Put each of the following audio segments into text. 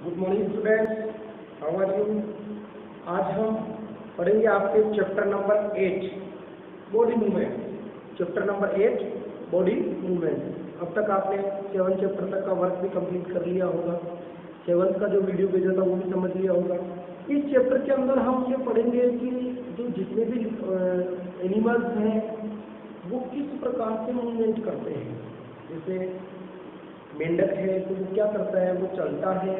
Good morning students, how are you. आज हम पढ़ेंगे आपके chapter number 8 body movement. Chapter number 8 body movement. अब तक आपने 7 चैप्टर तक का वर्क भी कंप्लीट कर लिया होगा, 7th का जो वीडियो भेजा था वो भी समझ लिया होगा। इस चैप्टर के अंदर हम ये पढ़ेंगे कि जो जितने भी एनिमल्स हैं वो किस प्रकार से मूवमेंट करते हैं। जैसे मेंढक है तो वो क्या करता है, वो चलता है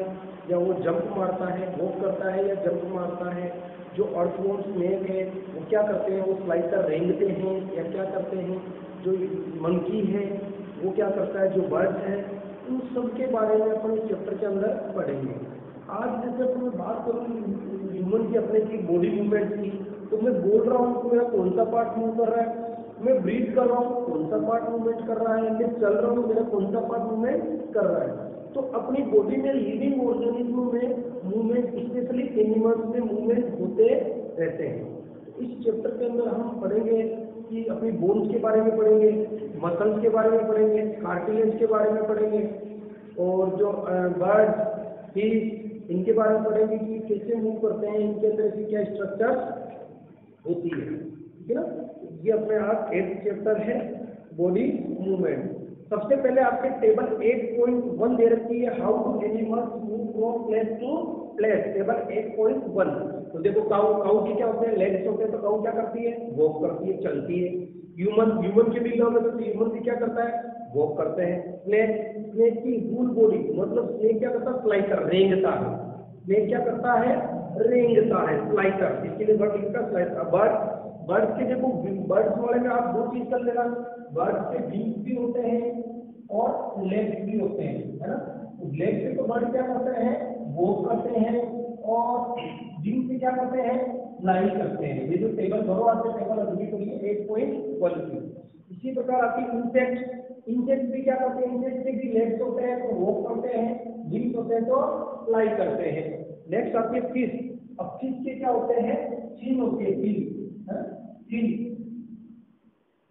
या वो जंप मारता है, वॉक करता है या जंप मारता है। जो अर्थवॉर्म स्नेक है वो क्या करते हैं, वो स्लाइड कर रेंगते हैं या क्या करते हैं। जो मंकी है वो क्या करता है, जो बर्ड्स है, उन सब के बारे में अपन इस चैप्टर के अंदर पढ़ेंगे। आज जैसे अपन बात करूँ ह्यूमन की अपने की बॉडी मूवमेंट की, तो मैं बोल रहा हूँ कि मेरा कौन सा पार्ट मूव कर रहा है, मैं ब्रीथ कर रहा हूँ कौन सा पार्ट मूवमेंट कर रहा है, मैं चल रहा हूँ मेरा कौन सा पार्ट मूवमेंट कर रहा है। तो अपनी बॉडी में लिविंग ऑर्गेनिज्म में मूवमेंट, स्पेशली एनिमल्स में मूवमेंट होते रहते हैं। इस चैप्टर के अंदर हम पढ़ेंगे कि अपनी बोन्स के बारे में पढ़ेंगे, मसल्स के बारे में पढ़ेंगे, कार्टिलेज के बारे में पढ़ेंगे, और जो बर्ड फिश इनके बारे में पढ़ेंगे कि कैसे मूव करते हैं, इनके अंदर की क्या स्ट्रक्चर होती है। ठीक है ना। ये अपने आप 8th चैप्टर है बॉडी मूवमेंट। सबसे पहले आपके टेबल 8.1 दे रखी है, how to animals move from place to place. Table 8.1। तो देखो काऊ के क्या होते हैं, लेग्स होते हैं, तो काऊ क्या करती है, वॉक करती है, चलती है। ह्यूमन के भी में तो ह्यूमन भी क्या करता है, वॉक करते हैं। स्नेक की फुल बॉडी, मतलब स्नेक क्या करता है, फ्लाइटर, रेंगता है। स्नेक क्या करता है, रेंगता है, फ्लाइटर। इसके लिए वर्ड लिखा फ्लाइटर। बर्ड्स के देखो, बर्ड्स वाले में आप 2 चीज कर लेना, बर्ड्स के विंग्स भी होते हैं और लेग्स भी होते हैं, है ना। लेग्स से तो बर्ड क्या करते हैं, वॉक करते हैं, और विंग से क्या करते हैं, फ्लाई करते हैं। ये जो टेबल भरो आपके टेबल अभी करिए 8.1 की। इसी प्रकार आपकी इंसेक्ट भी क्या करते हैं, इंसेक्ट के भी लेग्स होते हैं तो वॉक करते हैं, विंग्स होते हैं तो फ्लाई करते हैं। नेक्स्ट आपकी फिश। अब फिश के क्या होते हैं, फिन होती है, फिन।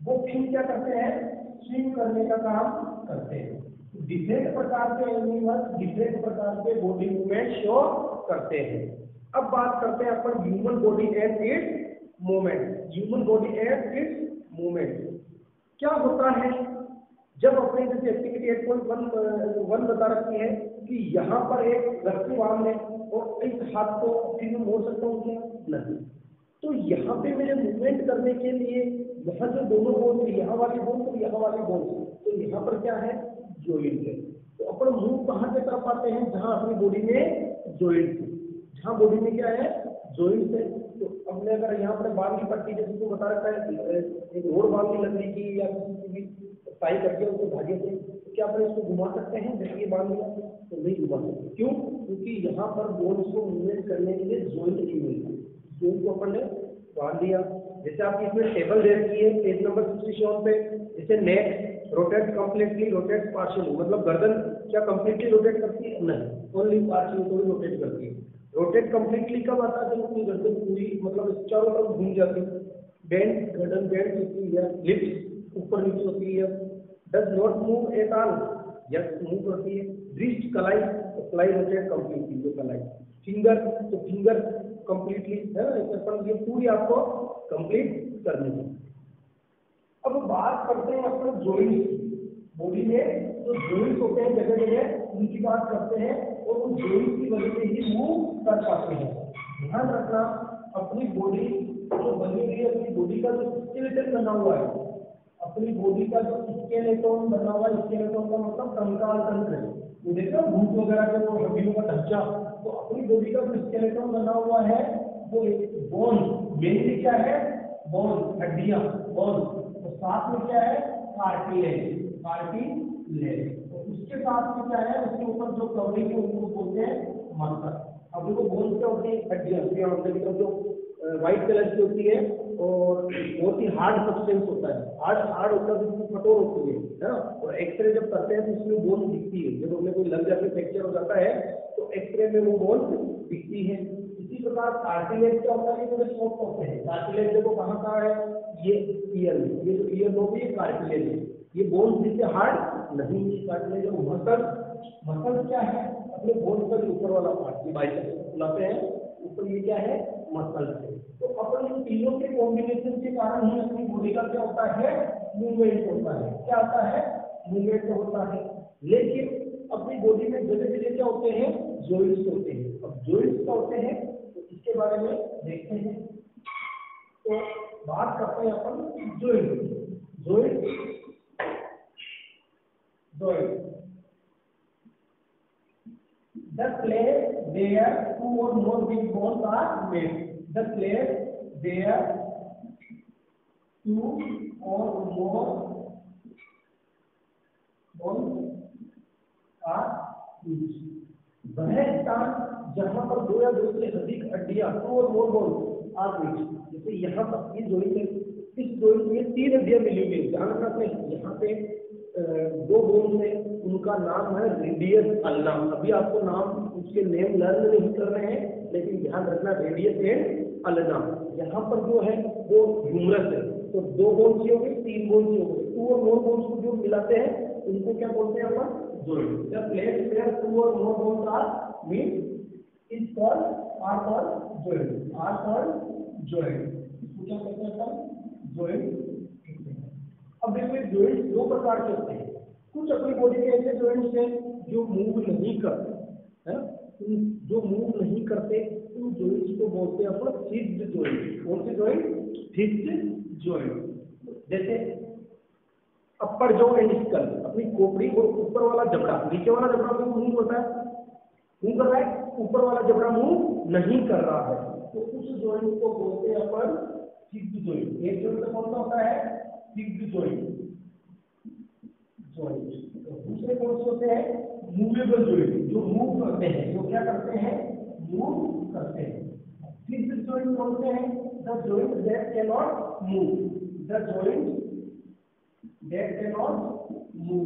वो फिन क्या करते हैं, स्विम करने का काम करते हैं। डिफरेंट प्रकार के एनिमल्स डिफरेंट प्रकार के बॉडी मूवमेंट शो करते हैं। अब बात करते हैं अपन human body and its movement. Human body and its movement क्या होता है, जब अपने जैसे एक्टिविटी 8.1 बता रखी है कि यहाँ पर एक रस्सी बांध है और इस हाथ को फिर मोड़ सकता हूँ क्या, नहीं। तो यहाँ पे मेरे मूवमेंट करने के लिए यहाँ जो दोनों बोन, यहाँ वाली बोन और यहाँ वाली बोन, तो यहाँ पर क्या है, जॉइंट है। तो अपन मूव कहाँ से कर पाते हैं, जहाँ अपनी बॉडी में जॉइंट है, जहाँ बॉडी में क्या है, जॉइंट है। तो हमने अगर यहाँ पर बाल की पट्टी जैसे को बता रखा है, एक रोड बाल की लकड़ी की या किसी भी टाई करके उसको धागे से, तो क्या अपन इसको घुमा सकते हैं, जैसे ये बांध लिया तो नहीं घुमा सकते। क्यों, क्योंकि यहाँ पर बोन्स को मूवमेंट करने के लिए जॉइंट की मिलती है, को अपन ने बांध दिया। जैसे आपकी इसमें टेबल दे रखी है पेज नंबर 67 पे, जैसे नेक रोटेट कंप्लीटली, रोटेट पार्शियली, मतलब गर्दन क्या कंप्लीटली रोटेट करती है, नहीं, ओनली पार्शियली थोड़ी रोटेट करती है। रोटेट कंप्लीटली कब आता है, जब अपनी गर्दन पूरी मतलब चारों तरफ घूम जाती है। बेंड, गर्दन बेंड होती है, लिप्स ऊपर नीचे होती है। Does not move at all, yes move करती है। रिस्ट कलाई, कलाई रोटेट कंप्लीटली, जो कलाई। फिंगर, तो फिंगर कंप्लीटली है ना, ये पूरी आपको कंप्लीट करनी है। अब बात करते हैं अपन जॉइंट्स बॉडी में, जो जॉइंट्स होते हैं जगह जगह, उनकी बात करते हैं, और उन जॉइंट्स की वजह से ही मूव कर पाते हैं। ध्यान रखना, अपनी बॉडी जो बनी हुई है, अपनी बॉडी का जो स्केलेटन बना हुआ है, अपनी बॉडी का जो स्केलेटन बना हुआ है, स्केलेटन का मतलब कंकाल तंत्र है, वो देखो भूत वगैरह के वो हड्डियों का ढांचा। तो अपनी बॉडी का जो स्केलेटन बना हुआ है वो बोन, मेनली क्या है, बोन, हड्डियां, बोन। तो साथ में क्या है, कार्टिलेज, कार्टिलेज। और उसके साथ में क्या है, उसके ऊपर जो कवरिंग है उसको बोलते हैं मसल। अब देखो बोन क्या होती है, हड्डियां, जो व्हाइट कलर की होती है और बहुत ही हार्ड सब्सटेंस होता है, हार्ड होता है, बिल्कुल कठोर होती है ना। और एक्सरे जब करते हैं तो उसमें बोन दिखती है, जब हमें कोई लग जाके फ्रैक्चर हो जाता है तो एक्सरे में वो बोन दिखती है। इसी प्रकार कार्टिलेज क्या होता है, ये सॉफ्ट होते हैं। कार्टिलेज देखो कहाँ का है, ये ईयर में, ये जो ईयर लोग ये कार्टिलेज है, ये बोन्स जिससे हार्ड नहीं है कार्टिलेज। और मसल, मसल क्या है, अपने बोन का ऊपर वाला पार्ट, ये बाइसेप्स बुलाते हैं ऊपर, ये क्या है, मसल है। तो अपन इन तीनों के कॉम्बिनेशन के कारण ही अपनी बॉडी का क्या होता है, मूवमेंट होता है। क्या होता है, मूवमेंट होता है। लेकिन अपनी बॉडी में जगह जगह क्या होते हैं, जॉइंट्स होते हैं। अब जॉइंट्स क्या होते हैं तो इसके बारे में देखते हैं। तो बात करते हैं अपन joint, joint, joint the place where two or more big bones are made, the place where two or more bones are used, वह स्थान जहां पर दो या दो से अधिक हड्डियां, टू और मोर बोन्स आर यूज्ड, जैसे यहाँ पर ये जॉइंट है, इस जॉइंट में तीन हड्डियां मिली हुई है। ध्यान रखना अपने, यहाँ पे दो बोन्स है, उनका नाम है रेडियस अल्ना। अभी आपको नाम उसके नेम लर्न नहीं कर रहे हैं, लेकिन ध्यान रखना रेडियस एंड अल्ना। यहाँ पर जो है वो ह्यूमरस है, तो दो बोन्स ही हो गए, तीन बोन्स ही हो गए, टू और मोर बोन्स को जो मिलाते हैं उनको क्या बोलते हैं अपन, joint. The place where two और more bones are meet is called, are called joint, are called joint. इसको क्या कहते हैं अपन, जॉइंट। अब देखिए जॉइंट्स दो प्रकार के होते हैं। कुछ अपनी बॉडी के ऐसे जॉइंट्स हैं जो मूव नहीं करते, है ना, जो मूव नहीं करते उन जॉइंट्स को बोलते हैं अपन फिक्स्ड जॉइंट। कौन से जॉइंट, फिक्स्ड जॉइंट। जैसे अपर जॉ एंड स्कल, अपनी खोपड़ी और ऊपर वाला जबड़ा, नीचे वाला जबड़ा तो मूव होता है, मूव कर रहा है, ऊपर वाला जबड़ा मूव नहीं कर रहा है, तो उस जॉइंट को बोलते हैं अपन फिक्स्ड जॉइंट। एक जॉइंट कौन सा होता है, फिक्स्ड जॉइंट, जॉइंट। दूसरे कौन से होते हैं, मूवेबल जॉइंट, जो मूव करते हैं, जो क्या करते हैं, मूव करते हैं। फिक्स्ड जॉइंट कौन से हैं, the joint that can not move, the joint that can not move,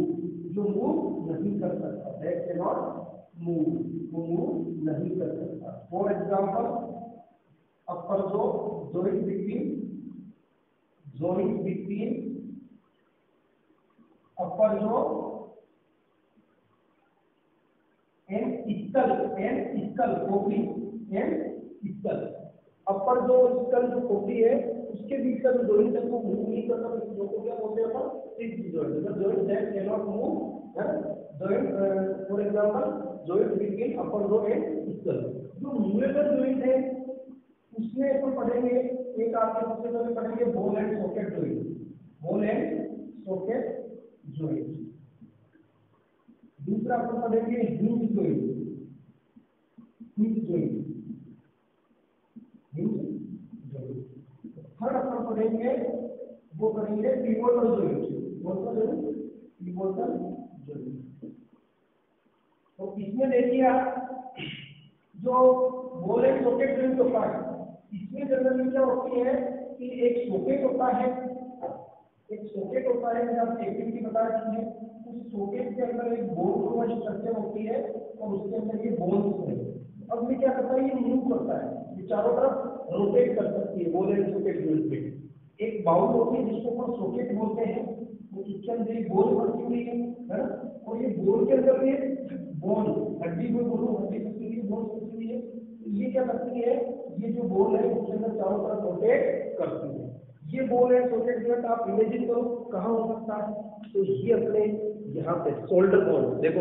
जो मूव नहीं कर सकता, दैट कैन नॉट मूव, वो मूव नहीं कर सकता। For example upper jaw, joint between, joint between upper jaw and skull, and skull, खोपड़ी and skull. Upper jaw skull जो खोपड़ी है उसके बीच का जो जॉइंट है वो मूव नहीं करता, तो इसको क्या बोलते हैं अपन, fixed joint. The joint that can not move, है joint. For example joint between upper jaw and skull. जो मूवेबल जॉइंट है उसमें अपन पढ़ेंगे, एक आपके सबसे पहले पढ़ेंगे bone and socket joint, bone and socket joint. दूसरा अपन पढ़ेंगे hinge joint, hinge joint, hinge joint. Third अपन पढ़ेंगे, वो करेंगे पिवोटल जॉइंट, कौन सा जॉइंट, पिवोटल जॉइंट। तो इसमें देखिए आप जो बोन एंड सॉकेट जॉइंट होता है, इसमें जनरली क्या होती है कि एक सॉकेट होता है, एक सॉकेट होता है, जैसे आप एक्टिविटी बता रही है, उस सॉकेट के अंदर एक बोन स्ट्रक्चर होती है और उसके अंदर ये बोन्स है। अब ये क्या करता है, ये मूव करता है, ये चारों तरफ रोटेट कर सकती है बोन एंड सॉकेट जॉइंट में। एक बाउल होती है जिसको हम सॉकेट बोलते हैं, वो उसके अंदर एक बोल बनी हुई है ना, और ये बोल के अंदर ये बोन, हड्डी को बोलो, हड्डी सकती हुई बोन सकती हुई है, ये क्या करती है, ये जो बोल है उसके अंदर चारों तरफ रोटेट करती है। ये बोल है सॉकेट जॉइंट, आप इमेजिन करो कहाँ हो सकता है, तो ये अपने यहाँ पे शोल्डर बोन देखो,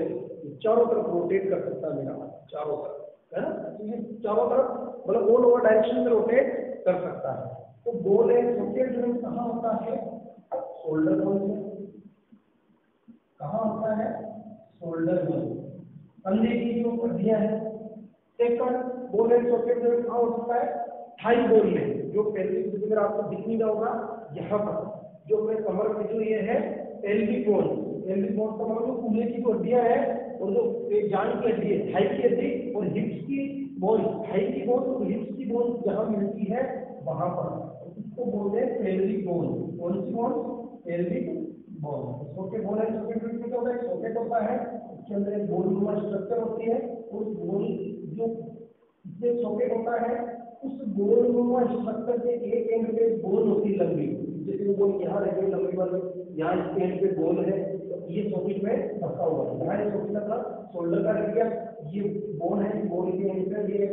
चारों तरफ रोटेट कर सकता है मेरा हाथ, चारों तरफ, है ना, तो ये चारों तरफ मतलब ऑल ओवर डायरेक्शन में रोटेट कर सकता है। तो बोल है सॉकेट जॉइंट कहाँ होता है, शोल्डर बोन में। कहाँ होता है, शोल्डर बोन, कंधे की जो हड्डियां हैं। Second bone and socket joint कहाँ हो सकता है, थाई बोन में, जो पेल्विक फिगर आपको दिख नहीं रहा होगा यहाँ पर, जो अपने कमर में जो ये है पेल्विक बोन, पेल्विक बोन का मतलब जो कूल्हे की जो हड्डियां है और जो जान की हड्डी है, थाई की हड्डी और हिप्स की बोन, थाई की बोन और हिप्स की बोन जहाँ मिलती है वहां पर, इसको बोलते हैं पेल्विक बोन। कौन सी bone, pelvic bone. Socket bone and socket joint में क्या होता है, सॉकेट होता है, उसके अंदर एक बोन नुमा स्ट्रक्चर होती है, और उस बोन जो ये सॉकेट होता है, उस गोलनुमा स्ट्रक्चर के एक एंड पे बोन होती है लंबी, जैसे वो बोन यहाँ रह गई लंबी वाली, यहाँ इसके एंड पे बोन है, तो ये सॉकेट में फंसा हुआ है। यहाँ ये सॉकेट का शोल्डर का रह गया, ये बोन है, बोन के एंड पे ये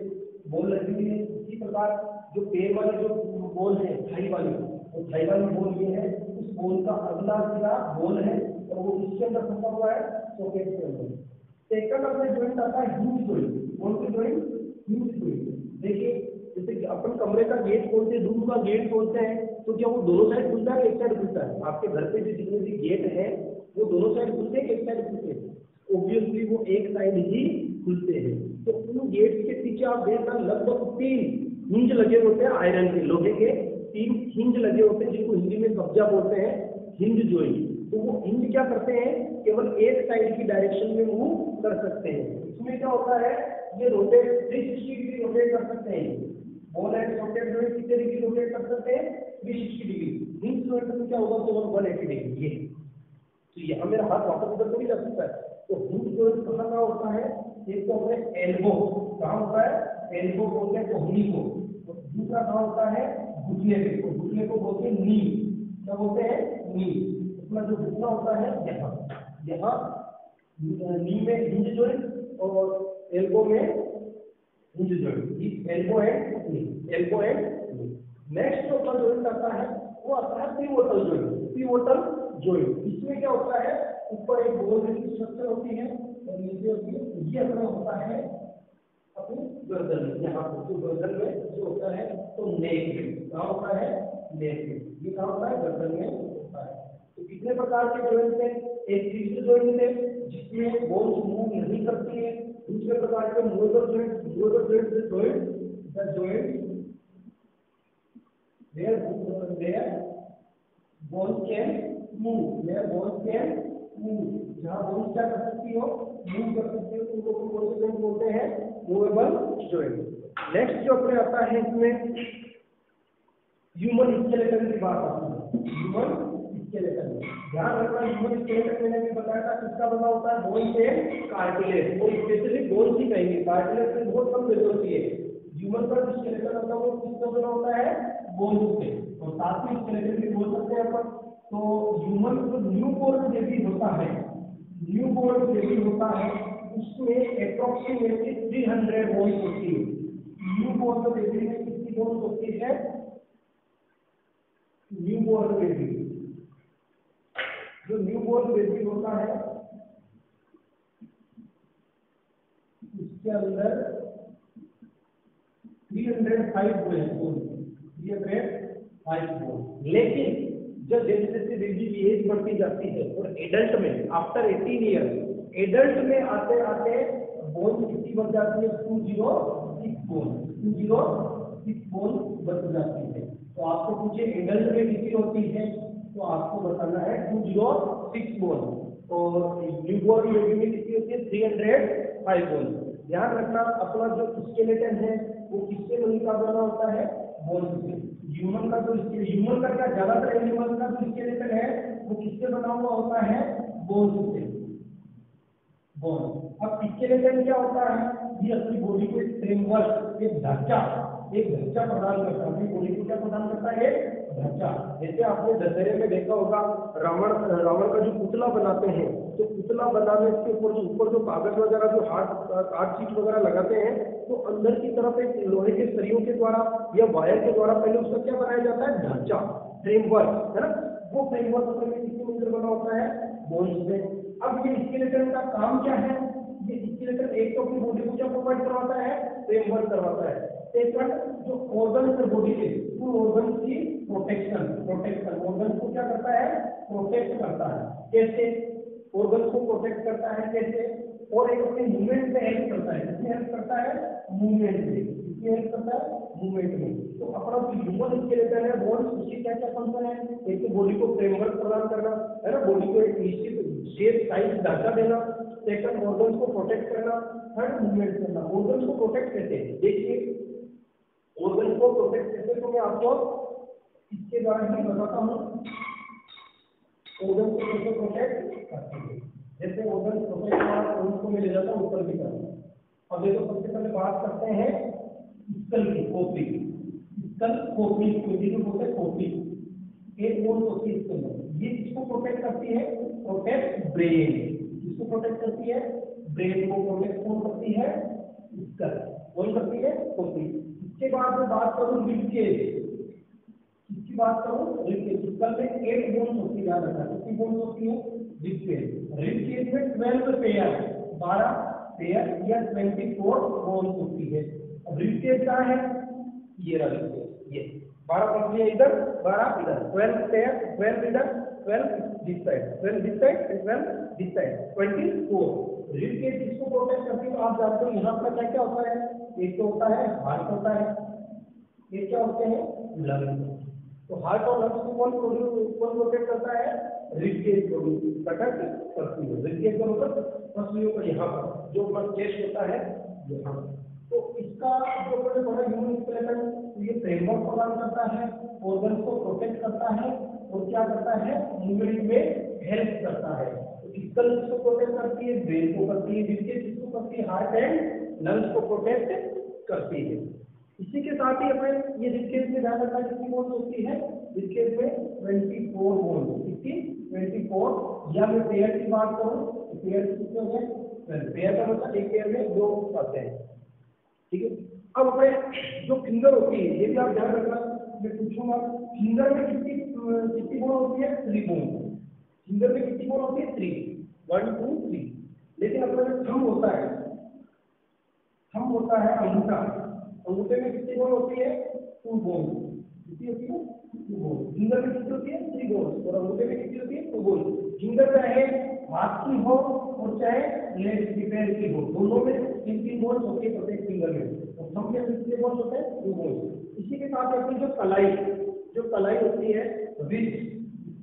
बोन लगी हुई है। इसी प्रकार जो पैर वाली जो बोन है थाई वाली, वो थाई वाली बोन ये है, उस बोन का अगला सिरा बोन है और वो इसके अंदर फंसा हुआ है सॉकेट के अंदर। सेकंड अपने जॉइंट आता है हिंज जॉइंट। कौन सी जॉइंट? Hinge joint. देखिए जैसे कि अपन कमरे का गेट खोलते हैं, रूम का गेट खोलते हैं, तो क्या वो दोनों साइड खुलता है एक साइड खुलता है? आपके घर पे जो जितने भी गेट है वो दोनों साइड खुलते हैं एक साइड खुलते हैं? ऑब्वियसली वो एक साइड ही खुलते हैं। तो उन गेट के पीछे आप देखना लगभग 3 हिंज लगे होते हैं, आयरन के लोहे के 3 हिंज लगे होते हैं, जिनको हिंदी में कब्जा बोलते हैं, हिंज जॉइंट। तो वो हिंज क्या करते हैं, केवल एक साइड की डायरेक्शन में मूव कर सकते हैं। इसमें क्या होता है, ये रोटेट 360 डिग्री रोटेट कर सकते हैं। बोन एंड सॉकेट जॉइंट कितने डिग्री रोटेट कर सकते हैं? 360 डिग्री। हिंज जॉइंट में क्या होगा, केवल 180 डिग्री। ये तो यहाँ मेरा हाथ वापस उधर थोड़ी जा सकता है। तो हिंज जॉइंट कहाँ होता है? एक तो अपने एल्बो, कहाँ होता है? एल्बो बोलते हैं कोहनी को। तो दूसरा कहाँ होता है? घुटने पे। तो घुटने को बोलते हैं नी। क्या बोलते हैं? नी। अपना जो घुटना होता है यहाँ, यहाँ नी में हिंज जॉइंट और एल्बो में hinge joint. Elbow and knee, elbow and knee. Next जो अपना जॉइंट आता है वो आता है पिवोटल जॉइंट। पिवोटल जॉइंट, इसमें क्या होता है, ऊपर एक गोल जैसी स्ट्रक्चर होती है और नीचे होती है, ये अपना होता है अपनी गर्दन में। यहाँ पर गर्दन में जो होता है तो नेक में, कहाँ होता है? नेक में। ये कहाँ होता है? गर्दन में होता है। तो कितने प्रकार के जॉइंट है? एक फिक्स्ड जॉइंट है जिसमें बोन्स मूव नहीं करती है। दूसरे प्रकार के movable joint. Movable joint the joint where bones can move, where bones can move, जहाँ बोन्स क्या कर सकती हो, मूव कर सकती हो, उनको कौन से जॉइंट बोलते हैं? Movable joint. नेक्स्ट जो अपने आता है इसमें ह्यूमन स्केलेटन की बात आती है। ह्यूमन स्केलेटन, ध्यान रखना, ह्यूमन स्केलेटन मैंने भी बताया था किसका बना होता है? बोन से कार्टिलेज, और स्पेशली बोन ही कहेंगे, कार्टिलेज से बहुत कम जगह होती है। ह्यूमन का जो स्केलेटन होता है वो किसका बना होता है? बोन से। और साथ में स्केलेटन भी बोल सकते हैं अपन। तो ह्यूमन जो न्यूबॉर्न बेबी होता है, न्यूबॉर्न बेबी होता है, उसमें अप्रोक्सीमेटली 300 बोन्स होती है। न्यूबॉर्न बेबी में कितनी बोन्स होती है? न्यूबॉर्न बेबी, जो न्यूबॉर्न बेबी होता है उसके अंदर 305 बोन, 305 बोन। लेकिन जब जैसे जैसे बेबी की एज बढ़ती जाती है और एडल्ट में आफ्टर 18 ईयर, एडल्ट में आते आते बोन कितनी बढ़ जाती है? 206 बोन, 206 बोन बढ़ जाती है। तो आपको पूछे एडल्ट में कितनी होती है, तो आपको बताना है 206 बोन, और न्यूबॉर्न बेबी में कितनी होती है? 305 बोन। ध्यान रखना, अपना जो स्केलेटन है वो किससे का बना होता है? बोन से। ह्यूमन का जो ह्यूमन का क्या ज्यादातर एनिमल का जो स्केलेटन है वो किससे बना हुआ होता है? बोन से, बोन। अब स्केलेटन क्या होता है? ये अपनी बॉडी को एक फ्रेमवर्क, एक ढांचा प्रदान करता है। अपनी बॉडी को क्या प्रदान करता है? ढांचा। जैसे आपने दशहरे में देखा होगा, रावण का जो पुतला बनाते हैं, तो पुतला बनाने के ऊपर जो कागज वगैरह, जो हार्ड शीट वगैरह लगाते हैं, तो अंदर की तरफ एक लोहे के सरियों के द्वारा या वायर के द्वारा पहले उसका क्या बनाया जाता है? ढांचा, फ्रेमवर्क, है ना। वो फ्रेमवर्क अपने किससे मिलकर बना होता है? बोन से। अब ये स्केलेटन का काम क्या है? ये स्केलेटन एक तो अपनी बॉडी को क्या प्रोवाइड करवाता है? फ्रेमवर्क करवाता है। सेकंड, जो ऑर्गन्स है बॉडी के, उन ऑर्गन्स की प्रोटेक्शन, ऑर्गन को क्या करता है? प्रोटेक्ट करता है। कैसे ऑर्गन को प्रोटेक्ट करता है? कैसे? और एक अपने मूवमेंट में हेल्प करता है। किसमें हेल्प करता है? मूवमेंट में। किसमें हेल्प करता है? मूवमेंट में। तो अपना जो ह्यूमन स्केलेटन है, बोन्स, उसकी क्या क्या फंक्शन है? एक तो बॉडी को फ्रेमवर्क प्रदान करना, है ना, बॉडी को एक निश्चित शेप, साइज, ढांचा देना। सेकंड, ऑर्गन्स को प्रोटेक्ट करना। थर्ड, मूवमेंट करना। ऑर्गन्स को प्रोटेक्ट कैसे? देखिए ऑर्गन को प्रोटेक्ट कैसे, तो मैं आपको इसके बारे में बताता हूँ। ऑर्गन को कैसे प्रोटेक्ट करते हैं। जैसे ऑर्गन प्रोटेक्ट करना, उनको मैं ले जाता हूँ ऊपर की तरफ। अब देखो, सबसे पहले बात करते हैं स्कल की खोपड़ी, स्कल खोपड़ी को भी बोलते हैं खोपड़ी, एक बोन होती है इसके अंदर, ये किसको प्रोटेक्ट करती है, प्रोटेक्ट ब्रेन, किसको प्रोटेक्ट करती है, ब्रेन को प्रोटेक्ट कौन करती है, स्कल कौन करती है, खोपड़ी। इसके बाद मैं बात करूं रिब केज, इसकी बात करूं रिब केज, स्कल में 8 बोन्स होती है, याद रखना कितनी बोन्स होती है, रिब केज, रिब केज में 12 पेयर, 12 पेयर या 24 बोन्स होती है। अब रिब केज कहाँ है, ये रहा रिब केज, ये 12 पॉइंट है इधर, 12 इधर, 12 पेयर, 12 इधर, 12 this side, 12 this side and 12 this side, 24 rib cage इसको प्रोटेक्ट करती है। आप जानते हो यहाँ पर क्या क्या होता है, एक तो होता है हार्ट होता है, ये क्या होते हैं, लंग्स। तो हार्ट और लंग्स को कौन प्रोटेक्ट करता है, रिब केज प्रोटेक्ट करती है। रिब केज का मतलब पसलियों का यहाँ पर जो अपना चेस्ट होता है यहाँ, तो इसका जो बड़ा ह्यूमन स्केलेटन ये फ्रेमवर्क प्रदान करता है, ऑर्गन को प्रोटेक्ट करता है और क्या करता है, मूवमेंट में हेल्प करता है। तो स्कल इसको प्रोटेक्ट करती है, ब्रेन को करती है, रिब केज इसको करती है, हार्ट एंड लंग्स को प्रोटेक्ट करती है। इसी के साथ ही अपने ये रिब केज में ध्यान रखना कितनी बोन्स होती है, रिब केज में 24 बोन्स, कितनी 24, या मैं पेयर की बात करूं तो पेयर कितने हो गए, पेयर का मतलब एक पेयर में 2 आते हैं, ठीक है। अब अपने जो फिंगर होती है ये भी आप ध्यान रखना, मैं पूछूंगा फिंगर में कितनी बोन होती है, 3 बोन, फिंगर में कितनी बोन होती है, 3, 1 2 3। लेकिन अपना जो थंब होता है, थंब होता है अंगूठा, अंगूठे में कितनी बोन होती है, 2 बोन, कितनी होती है, 2 बोन। फिंगर में कितनी होती है, 3 बोन, और अंगूठे में कितनी होती है, 2 बोन। फिंगर चाहे हाथ की हो और चाहे लेग की, पैर की हो, दोनों में 3 बोन होती है प्रत्येक फिंगर में, और थंब में कितने बोन होते हैं, 2 बोन। इसी के साथ अपनी जो कलाई होती है, रिस्ट,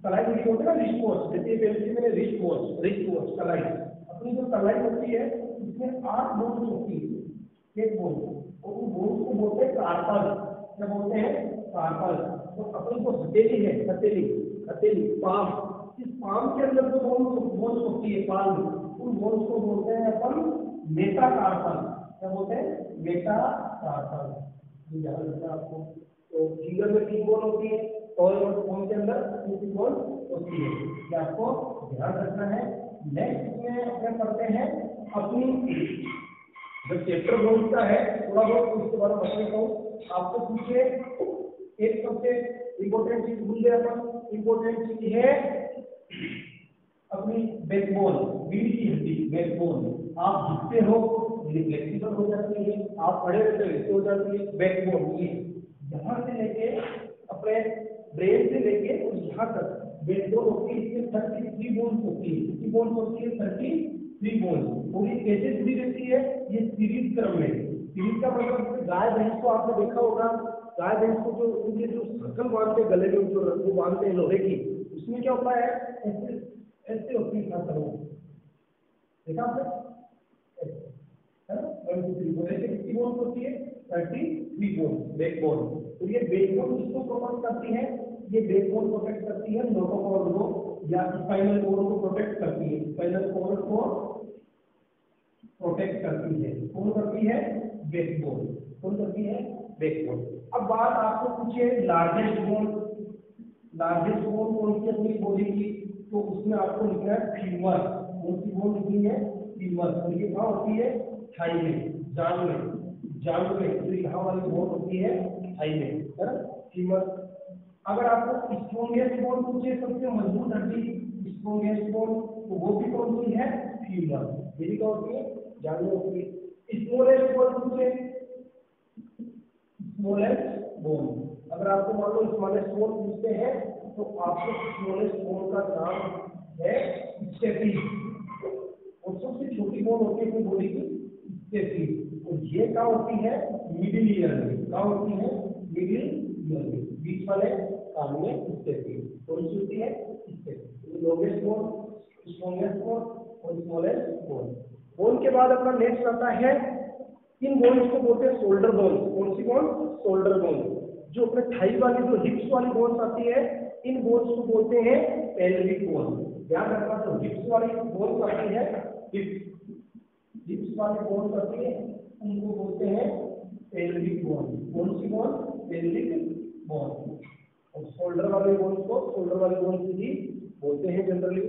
कलाई होती है ना, रिस्ट वॉच, जैसे पेंसिल में रिस्ट वॉच कलाई, अपनी जो कलाई होती है इसमें 8 बोन होती है, एक बोन, और उन बोन को बोलते हैं कार्पल, क्या बोलते हैं, कार्पल। तो अपनी जो हथेली है, हथेली पाम, इस पाम के अंदर जो बोन होती है पाम, उन बोन को बोलते हैं अपन मेटाकार्पल, क्या बोलते हैं, मेटाकार्पल। ये याद रखना आपको। तो फिंगर में 3 बोन होती है और पाम के अंदर 3 बोन होती है, ये आपको ध्यान रखना है। नेक्स्ट में अपने पढ़ते हैं अपनी जो चैप्टर बोन का है, थोड़ा बहुत उसके बारे में बता देता हूँ आपको। पूछे एक सबसे इम्पोर्टेंट चीज भूल गए अपन, इम्पोर्टेंट चीज है अपनी बैकबोन, रीढ़ की हड्डी, बैकबोन। आप झुकते हो ये फ्लेक्सिबल हो जाती है, आप खड़े रहते हो ऐसे हो जाती है। बैकबोन ये यहाँ से लेके अपने ब्रेन से लेके और यहाँ तक बैकबोन होती है, इसमें 33 बोन्स होती है, कितनी बोन्स होती है, 33 बोन्स। और ये कैसे जुड़ी रहती है, ये सीरीज क्रम में, सीरीज का मतलब गाय भैंस को आपने देखा होगा, गाय भैंस को जो उनके जो सर्कल बांधते गले में, जो वो बांधते हैं लोहे की, उसमें क्या होता है, ऐसे ऐसे होती है, देखा आपने, है ना, 1 2 3 बोन, ऐसे कितनी बोन होती है, 33 बोन, बैकबोन। तो ये बैकबोन किसको प्रोटेक्ट करती है, ये बैकबोन प्रोटेक्ट करती है नोटोकॉर्ड को या स्पाइनल कॉर्ड को प्रोटेक्ट करती है, स्पाइनल कॉर्ड को प्रोटेक्ट करती है, कौन करती है, बैकबोन, कौन करती है, बैकबोन। अब बात आपको पूछे लार्जेस्ट बोन, लार्जेस्ट बोन कौन सी अपनी बॉडी की, तो उसमें आपको लिखना है फीमर, कौन सी बोन लिखनी है, फीमर। और ये कहाँ होती है, थाई में, जांघ में, जो यहाँ वाली बोन होती है थाई में, है ना, फीमर। अगर आपको स्ट्रॉन्गेस्ट बोन पूछे, सबसे मजबूत हड्डी, स्ट्रॉन्गेस्ट बोन, तो वो भी कौन सी है, फीमर, ये भी कौन सी है, जांघ में होती है। स्मॉलेस्ट बोन पूछे, स्मॉलेस्ट बोन, अगर आपको मान लो स्मॉलेस्ट बोन पूछते हैं तो आपको स्मॉलेस्ट बोन का नाम है स्टेपी, और सबसे छोटी बोन होती है अपनी बॉडी की स्टेपी, और ये क्या होती है, मिडिल ईयर में, क्या होती है, मिडिल ईयर में, बीच वाले कान में स्टेपी, कौन सी होती है, steppe. Longest bone, strongest bone और स्मॉलेस्ट बोन। बोन के बाद अपना नेक्स्ट आता है, इन बोन्स को बोलते हैं शोल्डर बोन, कौन सी बोन, शोल्डर बोन। जो अपने थाई वाली, जो हिप्स वाली बोन्स आती है, इन बोन्स को बोलते हैं पेल्विक बोन। ध्यान रखना, जो हिप्स वाली बोन्स आती है, हिप्स वाली बोन्स आती है, उनको बोलते हैं पेल्विक बोन, कौन सी बोन? Pelvic bone. और शोल्डर वाले बोन को शोल्डर वाले बोन भी बोलते हैं जनरली।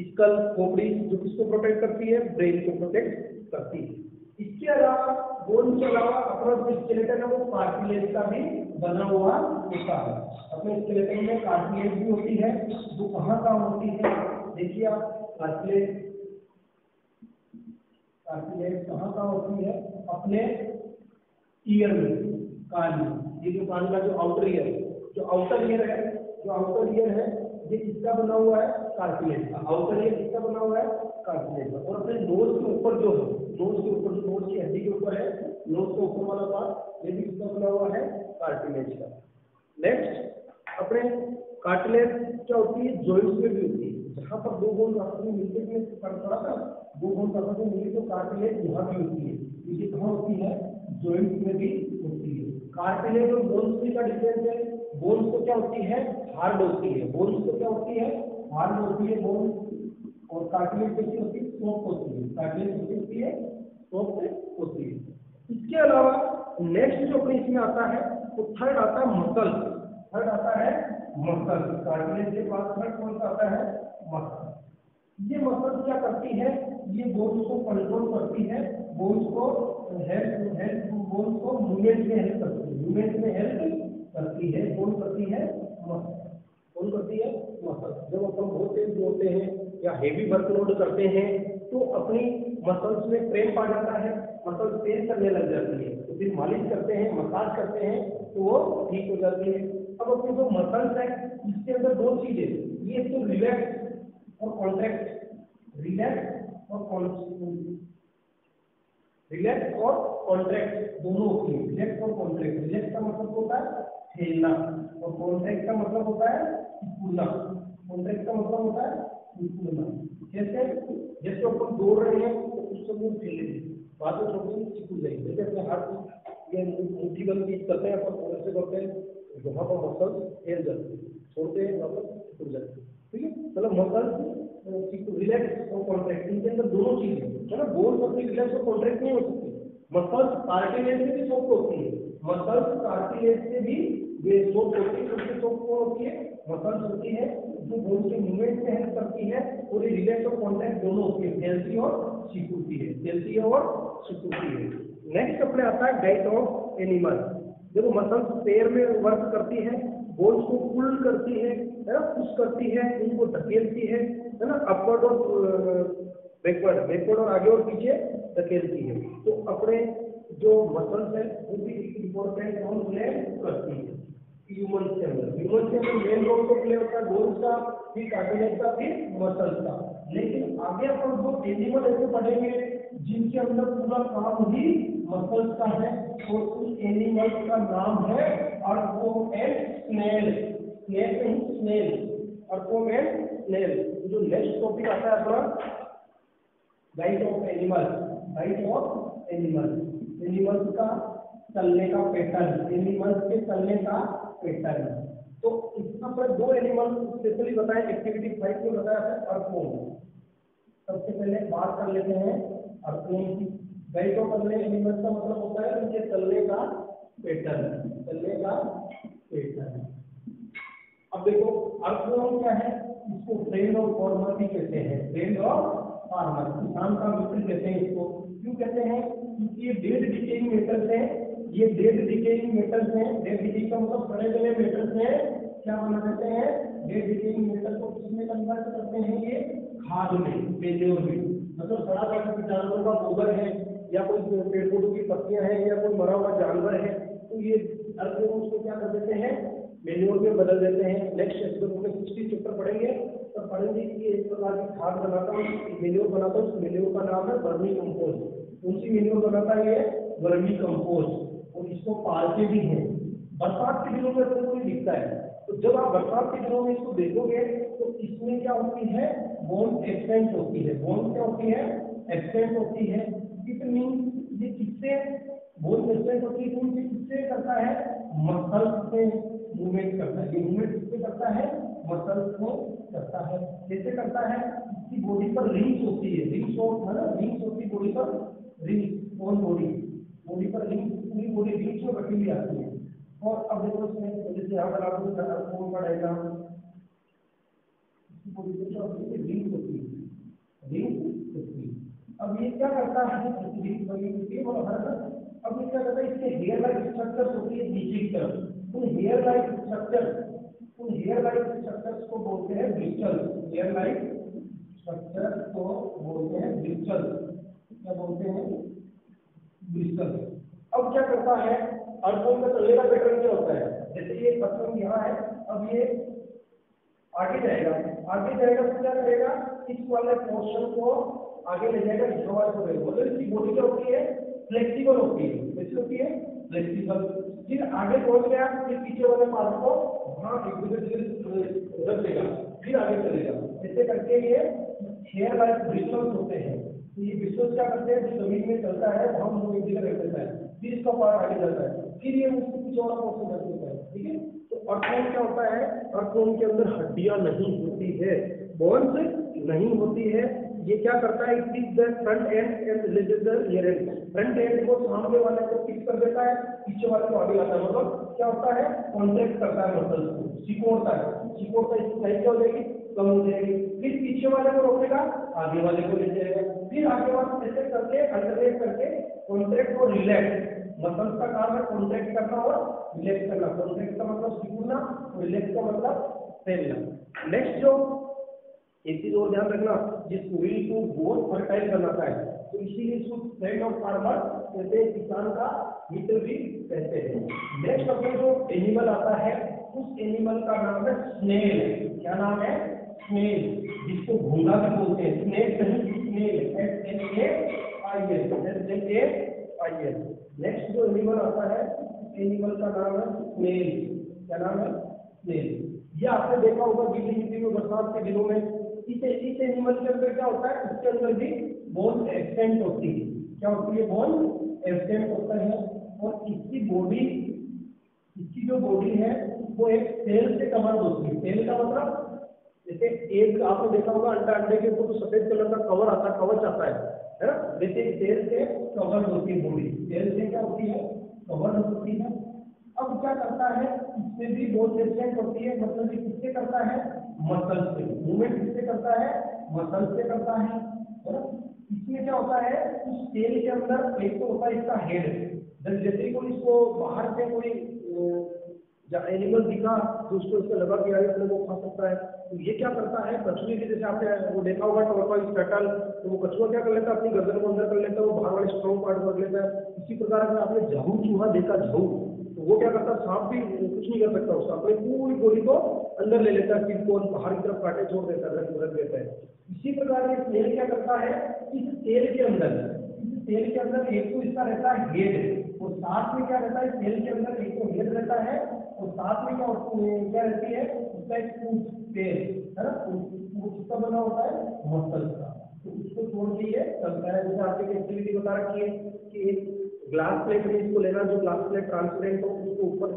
स्कल, खोपड़ी जो किसको प्रोटेक्ट करती है? ब्रेन को प्रोटेक्ट करती है। इसके अलावा बोन के अलावा अपना जो स्केलेटन है वो कार्टिलेज का भी बना हुआ होता है। अपने स्केलेटन में कार्टिलेज भी होती है, जो कहाँ का होती है? देखिए आप, कार्टिलेज कहाँ का होती है? अपने ईयर में, कान में। ये जो कान का जो आउटर ईयर है, जो आउटर ईयर है ये किसका बना हुआ है? कार्टिलेज का। आउटर ईयर किसका बना हुआ है? कार्टिलेज का। और अपने नोज के ऊपर जो है, नोज के ऊपर, जो नोज की हड्डी के ऊपर है, नोज के ऊपर वाला पार्ट, ये भी किसका बना हुआ है? कार्टिलेज का। नेक्स्ट, अपने कार्टिलेज क्या होती है? जॉइंट्स में भी होती है। जहाँ पर दो बोन आपस में मिलते हैं, पड़ा था, दो बोन आपस में मिली तो कार्टिलेज वहाँ भी होती है। ये कहाँ होती है? जॉइंट्स में भी होती है। कार्टिलेज और बोन्स में क्या डिफरेंस है? बोन्स को क्या होती है? हार्ड होती है। बोन्स को क्या होती है? हार्ड होती है बोन्स। और कार्टिलेज कैसी होती है? सॉफ्ट होती है। कार्टिलेज कैसी होती है? सॉफ्ट होती है। इसके अलावा नेक्स्ट जो अपने इसमें आता है वो थर्ड आता है मसल। थर्ड आता है मसल। कार्टिलेज के पास थर्ड कौन सा आता है? मसल। ये मसल क्या करती है? ये बोन्स को कंट्रोल करती है, बोन्स को बोन्स को मूवमेंट में हेल्प करती है, मूवमेंट में हेल्प करती है। कौन करती है? मसल। कौन करती है? मसल। जब अपन बहुत तेज दौड़ते हैं या हेवी वर्कलोड करते हैं तो अपनी मसल्स में क्रैम्प आ जाता है, मसल पेन करने लग जाती है, तो फिर मालिश करते हैं, मसाज करते हैं तो वो ठीक हो जाती है। अब अपनी जो मसल्स है इसके अंदर दो चीजें, ये तो रिलैक्स और कॉन्ट्रैक्ट, रिलैक्स और कॉन्ट्रैक्ट दोनों होती है। रिलैक्स और कॉन्ट्रैक्ट, रिलैक्स का मतलब होता है खेलना और कॉन्ट्रैक्ट का मतलब होता है सिकुड़ना। कॉन्ट्रैक्ट का मतलब होता है सिकुड़ना। जैसे जैसे अपन दौड़ रहे हैं तो उस समय खेले बाद में थोड़ी सिकुड़ जाएगी। जैसे अपने हाथ ये मुट्ठी बंद करते हैं अपन, और ऐसे करते हैं, वहाँ पर मसल हिल जाती है, छोड़ते हैं वापस सिकुड़ जाती है। ठीक है, मतलब मसल रिलैक्स और कॉन्ट्रैक्ट, इनके अंदर दोनों चीजें है ना। बोन अपनी रिलैक्स और कॉन्ट्रैक्ट नहीं हो सकती। मसल्स कार्टिलेज से भी सॉफ्ट होती है, मसल्स कार्टिलेज से भी सॉफ्ट होती है। सबसे सॉफ्ट कौन होती है? मसल्स होती है, जो बोन के मूवमेंट में हेल्प करती है, और ये रिलैक्स और कॉन्ट्रैक्ट दोनों होती है, फैलती और सिकुड़ती है, फैलती है और सिकुड़ती है। नेक्स्ट अपने आता है गैट ऑफ एनिमल। जब मसल्स पैर में वर्क करती है, बोन्स को पुल करती है ना, पुश करती है, उनको धकेलती है ना, अपवर्ड और बैकवर्ड और आगे और पीछे धकेलती है। तो अपने जो मसल्स है वो भी इम्पोर्टेंट रोल प्ले करती है ह्यूमन के अंदर। ह्यूमन के अंदर मेन रोल तो प्ले होता है बोन्स का, फिर कार्टिलेज का, फिर मसल्स का। लेकिन आगे अपन वो एनिमल ऐसे पढ़ेंगे जिनके अंदर पूरा काम ही मसल्स का है, और उस एनिमल का नाम है अर्थवर्म एंड स्नेल। स्नेल नहीं, स्नेल, अर्थवर्म एंड स्नेल। जो नेक्स्ट टॉपिक आता है अपना guide of animal. Guide of animal, animals का चलने का पैटर्न, एनिमल्स के चलने का पैटर्न। तो इसका पर दो एनिमल स्पेशली बताए, एक्टिविटी 5 में बताया था अर्थवर्म। सबसे पहले बात कर लेते हैं अर्थवर्म की। गाइड ऑफ एनिमल्स का मतलब होता है उनके चलने का पैटर्न, चलने का पैटर्न। अब देखो अर्थवर्म क्या है, इसको फ्रेंड ऑफ फार्मर भी कहते हैं, फ्रेंड ऑफ फार्मर, किसान का मित्र कहते हैं इसको। क्यों कहते हैं? क्योंकि ये डेड डिकेइंग मेटल्स हैं, ये डेड डिकेइंग मेटल्स हैं। डेड डिकेइंग का मतलब सड़े गले मेटल्स हैं, क्या बना देते हैं? डेड डिकेइंग मेटल को किसमें कन्वर्ट करते हैं? ये खाद में, मैन्योर में। मतलब सड़ा पड़ा जानवरों का गोबर है, या कोई पेड़ पौधों की पत्तियां हैं, या कोई मरा हुआ जानवर है, तो ये अर्थवर्म उसको क्या कर देते हैं? मैन्योर में बदल देते हैं। नेक्स्ट एपिसोड में 60 चैप्टर पढ़ेंगे, तब पढ़ेंगे कि एक प्रकार की खाद बनाता हूँ, मैन्योर बनाता हूँ, उस मैन्योर का नाम है वर्मी कंपोस्ट। उनसी मैन्योर बनाता है ये वर्मी कंपोस्ट, और इसको पालते भी हैं। बरसात के दिनों में तो कोई दिखता है, तो जब आप बरसात के दिनों में इसको देखोगे तो इसमें क्या होती है? बोन एब्सेंट होती है। बोन क्या होती है? एब्सेंट होती है। इट मीन ये किससे बोन एब्सेंट होती है? तो ये किससे करता है? मसल से मूवमेंट करता है। ये मूवमेंट किससे करता है? मसल को करता है। कैसे करता है? इसकी बॉडी पर रिंग्स होती है, रिंग्स है ना, रिंग्स होती है बॉडी पर, रिंग्स ऑन बॉडी, बॉडी पर रिंग्स पूरी बॉडी बीच में रखी हुई आती है। और अब देखो इसमें जैसे यहाँ पर आपको कौन का डायग्राम रिंग होती है, रिंग होती है। अब ये क्या करता है, रिंग बनी होती है और हर अब ये क्या करता है, इसके हेयर लाइक स्ट्रक्चर होती है नीचे की तरफ। उन हेयर लाइक स्ट्रक्चर्स को बोलते हैं ब्रिस्टल। हेयर लाइक स्ट्रक्चर को बोलते हैं ब्रिस्टल। क्या बोलते हैं? ब्रिस्टल। अब क्या करता है, अर्थवर्म का चलने का पैटर्न क्या होता है, जैसे ये अर्थवर्म यहाँ है, अब ये आगे जाएगा तो क्या करेगा, इस वाले पोर्शन को आगे ले जाएगा, इस वाले को लेगा। मतलब इसकी बॉडी क्या होती है, फ्लेक्सिबल होती है। कैसी होती है? फ्लेक्सिबल। फिर आगे पहुंच गया, फिर पीछे वाले पार्ट को वहां एक दूसरे से रख देगा, फिर आगे चलेगा। ऐसे करके ये हेयर लाइक ब्रिस्टल्स होते हैं। तो ये ब्रिस्टल्स क्या करते हैं, जो जमीन में चलता है वहां मुंह एक जगह रख देता है, फिर इसका पार्ट आगे जाता है, फिर ये उसके पीछे वाला पोर्शन रख देता है। ठीक है, तो अर्थवर्म क्या होता है, अर्थवर्म के अंदर हड्डियां नहीं होती है, बोन्स नहीं होती है। ये क्या करता है, it is the front end and releases the rear and. Front end को सामने वाले को फिक्स कर देता है, पीछे वाले को आगे लाता है। मतलब क्या होता है, कॉन्ट्रैक्ट करता है मसल्स को, सिकोड़ता है। इसकी साइज क्या हो जाएगी, कम हो जाएगी। फिर पीछे वाले को रोकेगा, आगे वाले को ले जाएगा, फिर आगे वाले ऐसे करके अल्टरनेट करके कॉन्ट्रैक्ट और रिलैक्स। मसल्स का काम है कॉन्ट्रैक्ट करना और रिलैक्स करना। कॉन्ट्रैक्ट का मतलब सिकुड़ना और रिलैक्स का मतलब फैलना। नेक्स्ट जो एक चीज और ध्यान रखना, जिस व्हील को बहुत फर्टाइल बनाता है, तो इसीलिए इसको फ्रेंड ऑफ फार्मर कहते हैं, किसान का मित्र भी कहते हैं। नेक्स्ट अपना जो एनिमल आता है, उस एनिमल का नाम है स्नेल। क्या नाम है? स्नेल, जिसको घोड़ा भी बोलते हैं। स्नेल नहीं, स्नेल, SNAIL। नेक्स्ट जो एनिमल आता है, एनिमल का नाम है स्नेल। क्या नाम है? स्नेल। ये आपने देखा होगा गीली मिट्टी में बरसात के दिनों में, इस एनिमल के अंदर क्या होता है, उसके अंदर भी बोन एब्सेंट होती है। क्या होती है? बोन एब्सेंट होता है। और इसकी जो बॉडी है वो एक सेल से कवर होती है। सेल का मतलब जैसे एक आपने देखा होगा अंडे के ऊपर तो सफेद कलर का कवर आता है, कवच आता है ना, वैसे सेल से कवर होती है बॉडी। सेल से क्या होती है? कवर होती है। अब क्या करता है, इसमें भी बोन एब्सेंट होती है। मतलब ये किससे करता है? मसल से। मूवमेंट किससे करता है? मसल से करता है ना। इसमें क्या होता है, उस सेल के अंदर एक तो होता है इसका हेड। जैसे कोई इसको बाहर से कोई एनिमल दिखा तो उसको इससे लगा कि यार इसने वो खा सकता है, तो ये क्या करता है, कछुए के जैसे आपने वो देखा होगा टॉर्टोइस टर्टल, तो वो कछुआ क्या कर लेता है, अपनी गर्दन को अंदर कर लेता है, वो बाहर वाले स्ट्रॉन्ग पार्ट कर लेता है। इसी प्रकार अगर आपने झाऊ चूहा देखा, झाऊ, तो वो क्या करता है, सांप भी कुछ नहीं कर सकता, उसका अपनी पूरी बॉडी को अंदर ले लेता है, सिर को बाहर की तरफ काटे छोड़ देता है, रख देता है। इसी प्रकार ये सेल क्या करता है, इस सेल के अंदर एक तो इसका रहता है हेड, और साथ में क्या रहता है, सेल के अंदर एक तो हेड रहता है, और साथ में क्या रहती है, उसका एक पेड़ है ना, उसका बना होता है मसल का। तो उसको छोड़ के ये चलता है। जैसे आपको एक्टिविटी बता रखी है कि एक ग्लास प्लेट में इसको लेना, जो ग्लास प्लेट ट्रांसपेरेंट हो, उसको ऊपर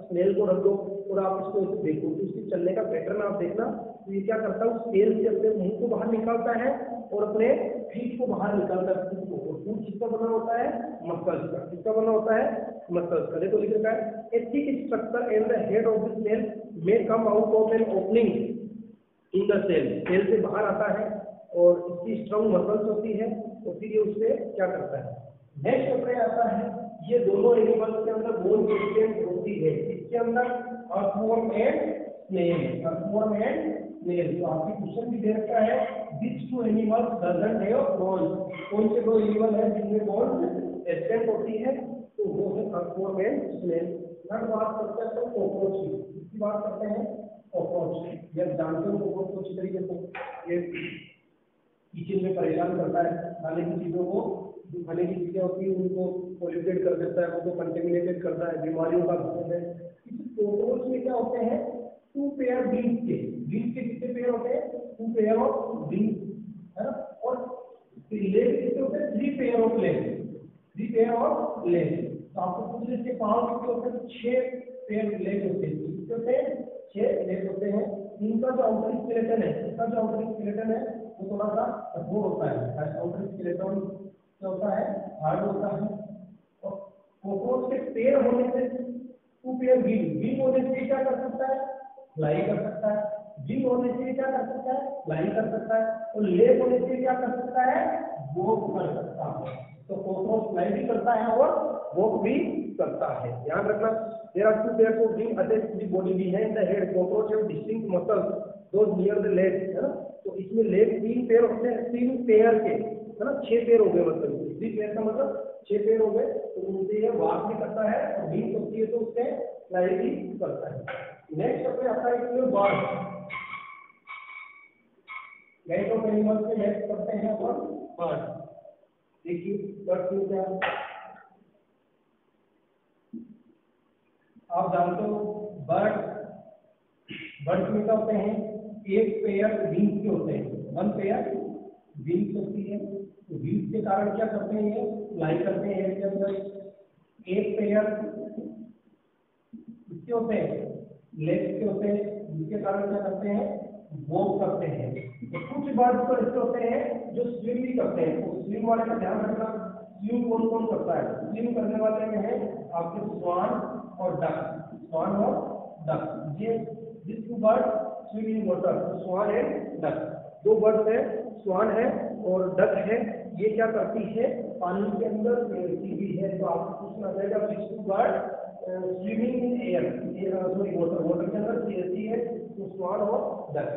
स्नेल को रख दो और आप इसको देखो, तो उसके चलने का पैटर्न आप देखना। तो ये क्या करता है, स्नेल से अपने मुंह को बाहर निकालता है और अपने फीट को बाहर निकालता है, फूट को। और फूट किसका बना होता है? मसल्स का। किसका बना होता है? मसल्स का। देखो लिख रखा है, a thick structure and the head of the snail may come out of an opening in the cell. Cell से बाहर आता है और इसकी स्ट्रॉन्ग मसल्स होती है, और फिर ये उससे क्या करता है। नेक्स्ट अपने आता है, ये दोनों एनिमल्स के अंदर बोन एब्सेंट होती है। इसके अंदर earthworm and snail, earthworm and snail. तो आपकी क्वेश्चन भी दे रखा है, which two animals doesn't have bones? कौन से दो एनिमल है जिनमें बोन एब्सेंट होती है? तो वो है अर्थवर्म एंड स्नेल। अब बात करते हैं कॉकरोच की। इसकी बात करते हैं कॉकरोच। यह जानते हो कॉकरोच को अच्छी तरीके से, ये किचन में परेशान करता है, खाने की चीजों को, जो खाने की चीजें होती है उनको पॉल्यूटेड कर देता है, उनको कंटेमिनेटेड करता है, बीमारियों का घर है। इस कॉकरोच में क्या होते हैं, 2 पेयर विंग्स के कितने पेयर होते हैं? 2 पेयर ऑफ विंग्स है ना। और लेग कितने होते हैं? 3 pair of leg, 3 pair of leg. तो आपको पूछे इसके पांव कितने होते हैं? 6 पेयर लेग होते हैं। कितने होते हैं? 6 लेग होते हैं। इनका जो आउटर स्केलेटन है, इसका जो आउटर स्केलेटन है वो थोड़ा सा कठोर होता है। आउटर स्केलेटन क्या होता है? हार्ड होता है। और कॉकरोच के पैर होने से, टू पेयर विंग होने से क्या कर सकता है, फ्लाई कर सकता है। विंग होने से क्या कर सकता है, फ्लाई कर सकता है। और लेग होने से क्या कर सकता है, वॉक कर सकता है। तो कॉकरोच फ्लाई भी करता है और वॉक भी करता है। ध्यान रखना, there are two pairs of wing attached to the body behind the head. Cockroach have distinct muscles those near the leg, है ना। तो इसमें लेग 3 पेयर होते हैं, 3 पेयर के, है ना, 6 पेयर हो गए, मतलब 3 पेयर का मतलब 6 पेयर हो गए। तो उनसे ये वॉक भी करता है और विंग होती है तो उससे फ्लाई भी करता है। नेक्स्ट अपने आता है इसमें बर्ड। गैस ऑफ एनिमल्स में नेक्स्ट करते हैं अपन बर्ड। देखिए बर्ड में क्या, आप जानते हो बर्ड में क्या होते हैं, एक पेयर विंग्स के होते हैं, 1 पेयर विंग्स होती है। तो विंग्स के कारण क्या करते हैं, ये फ्लाई करते हैं एयर के अंदर। एक पेयर इसके होते हैं, लेग्स के होते हैं, जिसके कारण क्या करते हैं, वॉक करते हैं। तो कुछ बर्ड तो ऐसे होते हैं जो स्विम भी करते हैं। तो स्विम वाले का ध्यान रखना, स्विम कौन कौन करता है। स्विम करने वाले में है आपके स्वान और डक। स्वान और डक, ये this two bird swim in water. Swan and duck, 2 bird है, स्वान है और डक है। ये क्या करती है, पानी के अंदर तैरती भी है। तो आपको पूछना रहेगा this two bird swimming in air, sorry water के अंदर तैरती है। तो स्वान और डक।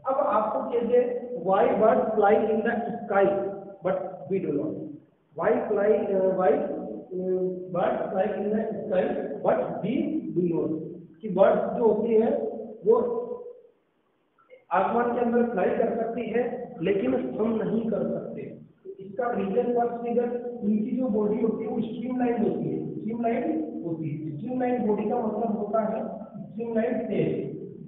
अब आपको चाहिए why bird fly in the sky but we do not. Why bird fly in the sky but we do not. कि बर्ड्स जो होती है वो आसमान के अंदर फ्लाई कर सकती है लेकिन हम नहीं कर सकते। इसका रीजन फर्स्ट रीजन, इनकी जो बॉडी होती है वो स्ट्रीमलाइन होती है। स्ट्रीमलाइन होती है, स्ट्रीमलाइन बॉडी का मतलब होता है स्ट्रीमलाइन फेस।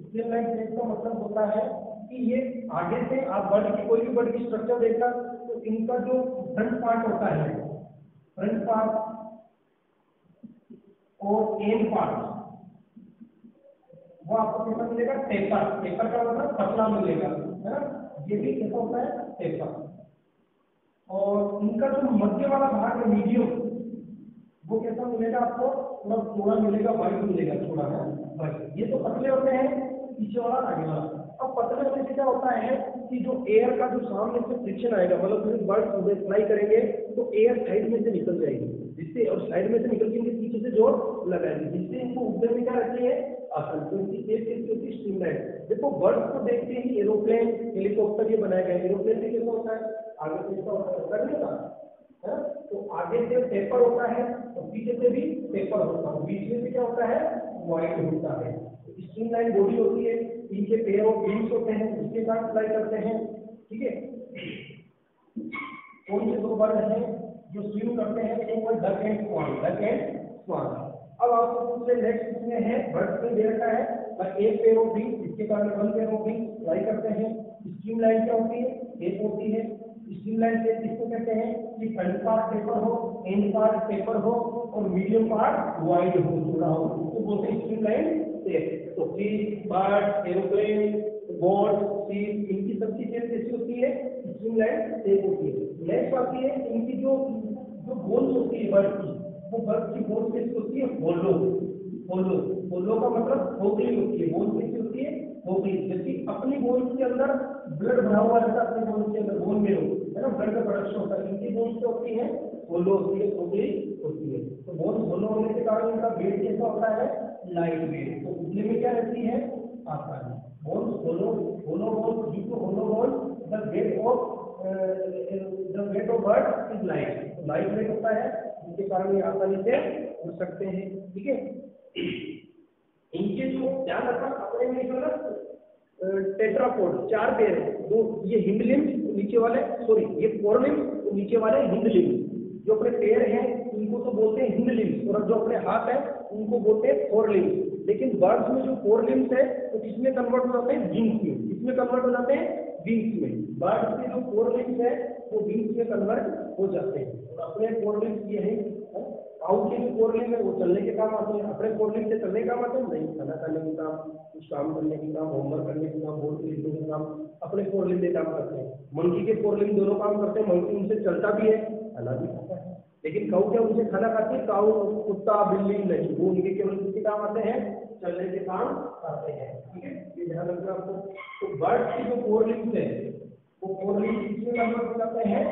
स्ट्रीमलाइन फेस का मतलब होता है कि ये आगे से आप बर्ड की कोई भी बर्ड की स्ट्रक्चर देखा तो इनका जो फ्रंट पार्ट होता है, फ्रंट पार्ट और एंड पार्ट, वो आपको कैसा मिलेगा, टेपर। टेपर का मतलब पतला मिलेगा, है ना। ये भी कैसा होता है, टेपर। और इनका जो मध्य वाला भाग है मीडियम, वो कैसा मिलेगा आपको, थोड़ा थोड़ा मिलेगा, वाइट मिलेगा थोड़ा, है वाइट। ये तो पतले होते हैं, पीछे वाला आगे वाला। अब पतले होने से क्या होता है कि जो एयर का जो सामने से फ्रिक्शन आएगा, मतलब बर्ड फ्लाई करेंगे तो एयर साइड में से निकल जाएगी, जिससे, और साइड में से निकल के इनके पीछे से जोर लगाएगी, जिससे इनको उड़ने में क्या रहती है, आसान। तो इनकी फेस कैसी स्ट्रीमलाइन। देखो बर्ड को देखते ही एरोप्लेन, हेलीकॉप्टर ये बनाया गया है। एरोप्लेन में कैसा होता है, आगे से कैसा होता है, करने का, है। तो आगे से पेपर होता है और पीछे से भी पेपर होता है, बीच में से क्या होता है, वाइट होता है। स्ट्रीमलाइन बॉडी होती है, इनके पेयर और विंग्स होते हैं, इसके साथ फ्लाई करते हैं, ठीक है। कौन से 2 बर्ड हैं जो स्विम करते हैं, एक वो duck and swan, duck and swan. अब आपको पूछे नेक्स्ट इसमें है, बर्ड में दे रखा है एक पेयर ऑफ विंग, इसके कारण 1 पेयर ऑफ विंग फ्लाई करते हैं। स्ट्रीमलाइन क्या होती है, एक होती है। स्ट्रीमलाइन से किसको कहते हैं कि फ्रंट पार्ट पेपर हो, एंड पार्ट पेपर हो और मीडियम पार्ट वाइड हो, थोड़ा हो, तो बोलते हैं स्ट्रीमलाइन से। तो फिश, बर्ड, एरोप्लेन, बोट, सीप, इनकी सबकी शेप कैसी होती है, स्ट्रीमलाइन शेप होती है। नेक्स्ट आती है इनकी जो बोन्स होती है बर्ड की, वो बर्ड की बोन्स कैसी होती है, होलो। होलो, होलो का मतलब खोखली होती है, बोन कैसी होती है, खोखली। जैसे अपनी बोन्स के अंदर ब्लड भरा हुआ रहता है, अपनी बोन्स के अंदर, बोन में है ना, ब्लड का प्रोडक्शन होता है। इनकी बोन्स क्या होती है, होलो होती है, खोखली होती है। तो बोन्स होलो होने के कारण इनका वेट कैसा होता है, लाइट वेट। तो उतने में क्या रहती है, आसानी। Bones hollow, hollow bone, due to hollow bone the weight of bird is light. तो लाइट वेट होता है, जिसके कारण ये आसानी से उड़ सकते हैं, ठीक है। इनके जो ध्यान रखना, अपने में जो ना टेट्रापोड 4 पेयर है, 2 ये हिंड लिम्स नीचे वाले, सॉरी ये फोर लिम्स नीचे वाले हिंड लिम्स। जो अपने पैर हैं उनको तो बोलते हैं हिंड लिम्स, और जो अपने हाथ है उनको बोलते हैं फोर लिम्स। लेकिन बर्ड्स में जो फोर लिम्स है तो किसमें कन्वर्ट हो जाते हैं, विंग्स में। किसमें कन्वर्ट हो जाते हैं, विंग्स में। बर्ड्स के जो फोर लिम्स है वो विंग्स में कन्वर्ट हो जाते हैं। और अपने फोर लिम्स ये है, आउट के जो फोर लिम्स है वो चलने के काम आते हैं। अपने फोर लिम्स से चलने के काम आते हैं, नहीं, खाना खाने के काम, कुछ काम करने के काम, होमवर्क करने के काम, बोर्ड लिखने के काम, अपने फोर लिम्स से काम करते हैं। मंकी के फोर लिम्स दोनों काम करते हैं, मंकी उनसे चलता भी है, खाना भी खाता है। लेकिन काऊ क्या उनसे खाना खाती है? काऊ, कुत्ता, बिल्ली नहीं, वो उनके केवल किसके काम आते हैं? चलने के काम आते हैं। ठीक है, ये ध्यान रखना आपको। तो बर्ड की जो फोर लिम्स है वो फोर लिम्स किसमें कन्वर्ट हो जाते हैं?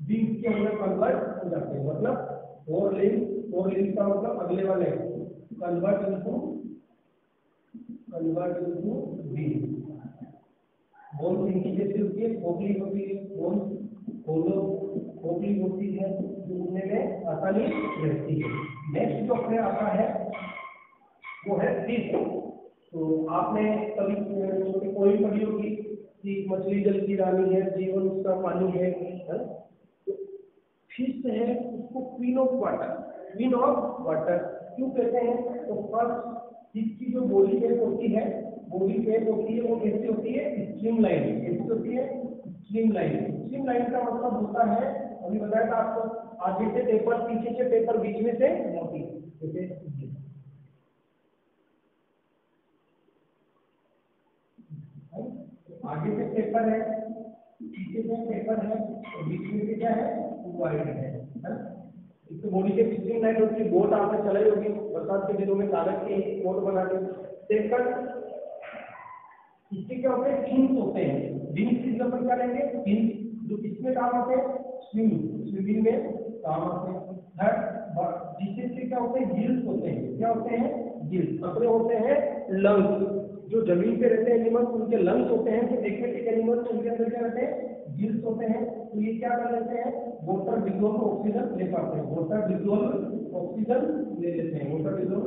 विंग्स के अंदर कन्वर्ट हो जाते हैं। मतलब फोर लिम्स का मतलब अगले वाले कन्वर्ट इनटू विंग। बोन्स इनकी जैसी होती है, खोखली होती है, बोन्स खोखली होती है, जो उड़ने में आसानी रहती है। नेक्स्ट जो अपने आता है वो है फिश। तो आपने कभी छोटी कोई पढ़ी होगी कि मछली जल की रानी है, जीवन उसका पानी है। तो फिश है उसको क्वीन ऑफ वाटर क्यों कहते हैं? तो फर्स्ट इसकी जो बॉडी शेप होती है वो कैसी होती है? स्ट्रीमलाइन। कैसी होती है? स्ट्रीमलाइन का मतलब होता है, अभी बताया था आपको, आगे से टेपर, पीछे से टेपर, बीच में से मोटी। जैसे आगे से टेपर है, पीछे से टेपर है और बीच में से क्या है? वाइड है ना? इसको बॉडी के स्ट्रीमलाइन होती है। बोट आपने चलाई होगी बरसात के दिनों में, कागज के बोट बना के। सेकंड इसके क्या होते हैं? फिन्स होते हैं। विंग्स की जगह पर क्या लेंगे? फिन्स, जो किसमें काम आते हैं? स्विमिंग में काम आते हैं। थर्ड जिससे क्या होते हैं? गिल्स होते हैं। क्या होते हैं? गिल्स। अपने होते हैं लंग्स। जो जमीन पे रहते हैं एनिमल्स उनके लंग्स होते हैं। जो एक्वेटिक एनिमल्स उनके अंदर क्या रहते हैं? गिल्स होते हैं। तो ये क्या कर लेते हैं? वाटर डिसॉल्व ऑक्सीजन ले पाते हैं। वाटर डिसॉल्व ऑक्सीजन ले लेते हैं। वाटर डिसॉल्व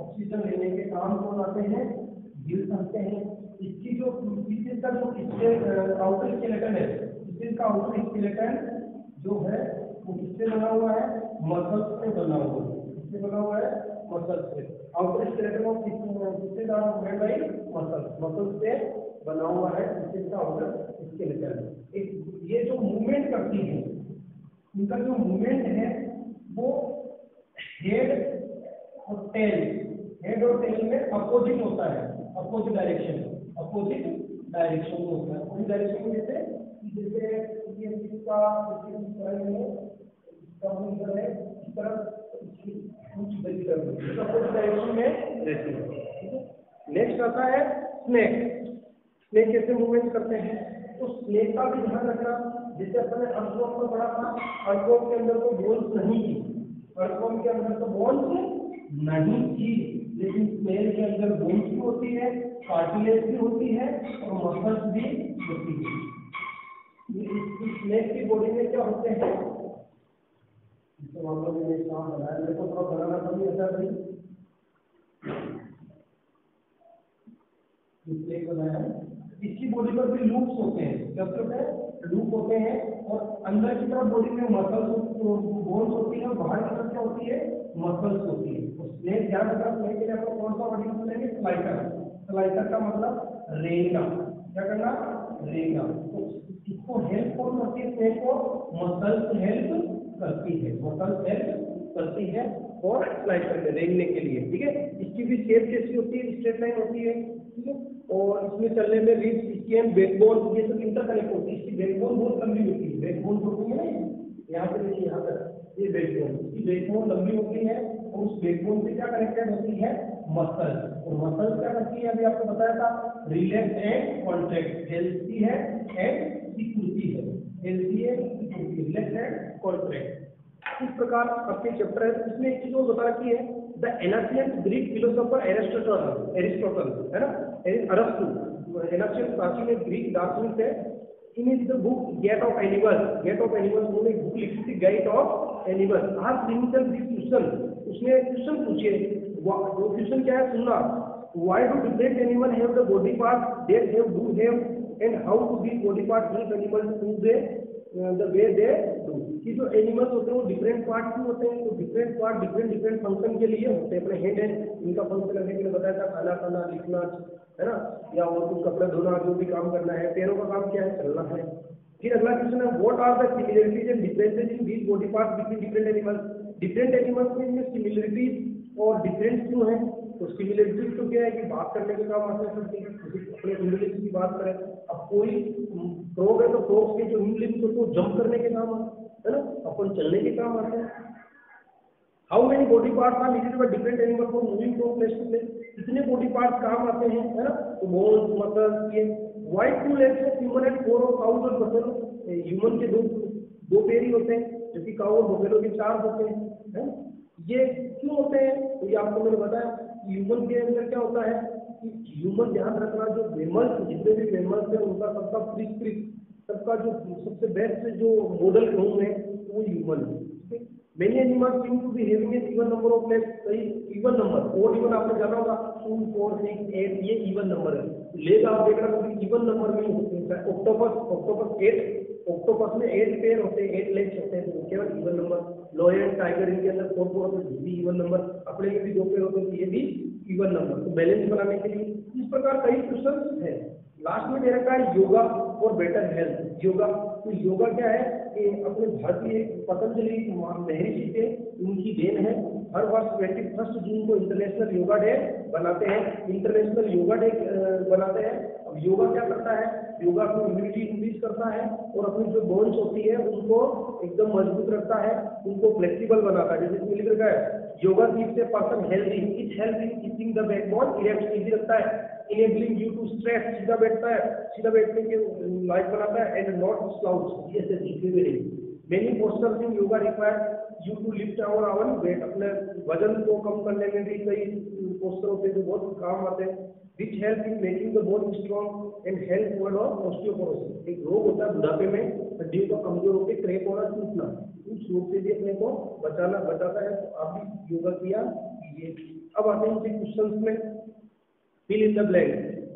ऑक्सीजन लेने के काम कौन आते हैं? गिल्स आते हैं। इसकी जो फिश का जो आउटर स्केलेटन है, फिश का आउटर स्केलेटन जो है वो किससे बना हुआ है? मसल्स से बना हुआ है। किससे बना हुआ है? मसल्स से। आउटर स्केलेटन ऑफ किससे बना हुआ है? मसल्स से बना हुआ है फिश का आउटर स्केलेटन। एक ये जो मूवमेंट करती है, उनका जो मूवमेंट है वो हेड और टेल में अपोजिट होता है। अपोजिट डायरेक्शन में होता है। अपोजिट डायरेक्शन में जैसे ये इसका है इस तरफ अपोजिट डायरेक्शन में रहती है। नेक्स्ट आता है स्नेक कैसे मूवमेंट करते हैं? तो स्नेक का भी ध्यान रखना। जैसे अपने अर्थवर्म में पढ़ा था, अर्थवर्म के अंदर तो बोन्स नहीं थी, लेकिन स्नेल के अंदर बोन्स भी होती है, कार्टिलेज भी होती है और मसल्स भी होती है। स्नेक की बॉडी में क्या होते हैं? इसको हम लोग ने काम बनाया, मेरे को थोड़ा बनाना था नहीं ऐसा नहीं, स्नेक बनाया है। इसकी बॉडी पर भी लूप्स होते हैं। क्या होते हैं? लूप होते हैं। और अंदर की तरफ बॉडी में मसल्स बोन्स होती है और बाहर की तरफ क्या होती है? मसल्स होती है। स्नेक ध्यान रखना, स्नेक के लिए आपको कौन सा वर्ड यूज करेंगे? स्लाइटर का मतलब रेंगना। क्या करना? रेंगना। तो इसको हेल्प कौन करती है? स्नेक को मसल्स हेल्प करती है और स्लाइड करके रेंगने के लिए। ठीक है, इसकी भी शेप कैसी होती है? स्ट्रेट लाइन होती है। ठीक है, और इसमें चलने में रिब्स, स्केल, बैकबोन ये सब इंटरकनेक्ट होती है। इसकी बैकबोन बहुत लंबी होती है। बैकबोन होती है ना, यहाँ पे देखिए, यहाँ तक ये बैकबोन, इसकी बैकबोन लंबी होती है और उस बैकबोन से क्या कनेक्टेड होती है? मसल। और मसल क्या करती है? अभी आपको बताया था, रिलैक्स एंड कॉन्ट्रैक्ट। हेल्थी है एंड सिक्योरिटी है। हेल्थी है, रिलैक्स एंड कॉन्ट्रैक्ट। इस प्रकार आपके चैप्टर है। इसमें एक चीज और बता रखी है, the ancient Greek philosopher Aristotle है ना, अरस्तु। एनाशियन प्राचीन ग्रीक दार्शनिक है। In the book gait of animals उन्होंने बुक लिखी थी, गेट ऑफ एनिमल्स। आज लिमिटेड दिस क्वेश्चन, उसने क्वेश्चन पूछे। वो क्वेश्चन क्या है? सुनना, why do different animal have the body part that have and how do these body part help animals to the way they do. कि जो animals होते हैं वो डिफरेंट पार्ट क्यों होते हैं? तो डिफरेंट पार्ट डिफरेंट फंक्शन के लिए होते हैं। अपने हेड है, इनका फंक्शन करने के लिए बताया था, खाना खाना, लिखना, है ना, या और कुछ कपड़े धोना, जो भी काम करना है। पैरों का काम क्या है? चलना है। फिर अगला क्वेश्चन है, what are the similarities and differences in these body parts between different animals में इनमें सिमिलरिटीज और डिफरेंस क्यों है? तो सिमिलरिटीज तो क्या है कि बात करने के काम आते हैं। अपने इंग्लिश की बात करें, अब कोई फ्रॉग है तो फ्रॉग्स के जो इंग्लिश को जंप करने के काम काम है ना, अपन चलने के काम आते हैं। How many body parts are needed by different animal for moving from place to place, कितने बॉडी पार्ट्स काम आते हैं, है ना, तो बोन्स, मसल्स, ये why two legs of human and 4 of cows और बफेलो, ह्यूमन के दो पैर ही होते हैं, जबकि काऊ और बफेलो के 4 होते हैं, है ना? ये क्यों होते हैं, तो ये आपको मैंने बताया। ह्यूमन के अंदर क्या होता है कि ह्यूमन, ध्यान रखना, जो मेमल्स, जितने भी मेमल्स हैं उनका सबका प्रीस्क्रिप्ट, सबका जो सबसे बेस्ट जो मॉडल क्लोन है वो ह्यूमन है। Many animals seem to be having an even number of legs, सही, इवन नंबर, और इवन आपने जाना होगा 2, 4, 6, 8, ये इवन नंबर है, लेग आप देखना कभी इवन नंबर में होते हैं। ऑक्टोपस 8, ऑक्टोपस में 8 पैर होते हैं, 8 लेग्स होते हैं, तो केवल इवन नंबर। लॉयन, टाइगर, इनके अंदर 4 होते हैं, भी इवन नंबर। अपने में भी 2 पैर होते हैं, ये भी इवन नंबर। तो बैलेंस बनाने के लिए इस प्रकार कई क्वेश्चन है। लास्ट में दे रखा है yoga for better health. Yoga, तो योगा क्या है कि अपने भारतीय पतंजलि महर्षि थे, उनकी देन है। हर वर्ष 21 जून को इंटरनेशनल योगा डे बनाते हैं, इंटरनेशनल योगा डे बनाते हैं। अब योगा क्या करता है, योगा को इम्यूनिटी इंक्रीज करता है और अपनी जो बोन्स होती है उनको एकदम मजबूत रखता है, उनको फ्लेक्सिबल बनाता है। जैसे इसमें लिख रखा है yoga keeps a person healthy, it help in keeping the backbone erect, सीधी रखता है, इनेबलिंग यू टू स्ट्रेच, सीधा बैठता है, सीधा बैठने के लायक बनाता है, एंड नॉट स्लाउच, ये से झुके हुए नहीं। Many postures in yoga require you to lift our weight, अपने वजन को कम करने में भी कई पोस्टर होते हैं जो बहुत काम आते हैं। Which help in making the bone strong and help word of osteoporosis, एक रोग होता है बुढ़ापे में हड्डियों का कमजोर होकर क्रैक होना, टूटना, उस रोग से भी अपने को बचाता है। तो आप भी योगा किया कीजिए। अब आते हैं क्वेश्चन में, fill in the blank,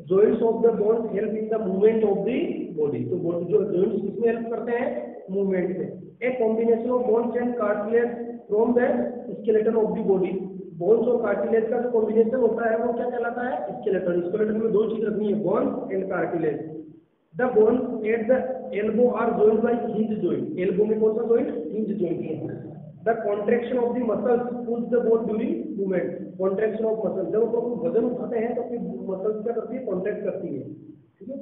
joints of the bones help in the movement of the body, तो बॉडी जो joints किसमें हेल्प करते हैं, मूवमेंट में। a combination of bones and cartilage from the skeleton of the body, bones और cartilage का जो combination होता है वो क्या कहलाता है, स्केलेटन। स्केलेटन में 2 चीज रखनी है, bone and cartilage. The bone at the elbow are joined by hinge joint, elbow में कौन सा जॉइंट, हिंज जॉइंट है। The contraction of the muscles pulls the bone during movement, contraction of muscle, जब हम वजन उठाते हैं तो फिर मसल्स क्या करती है, कॉन्ट्रैक्ट करती है, ठीक है।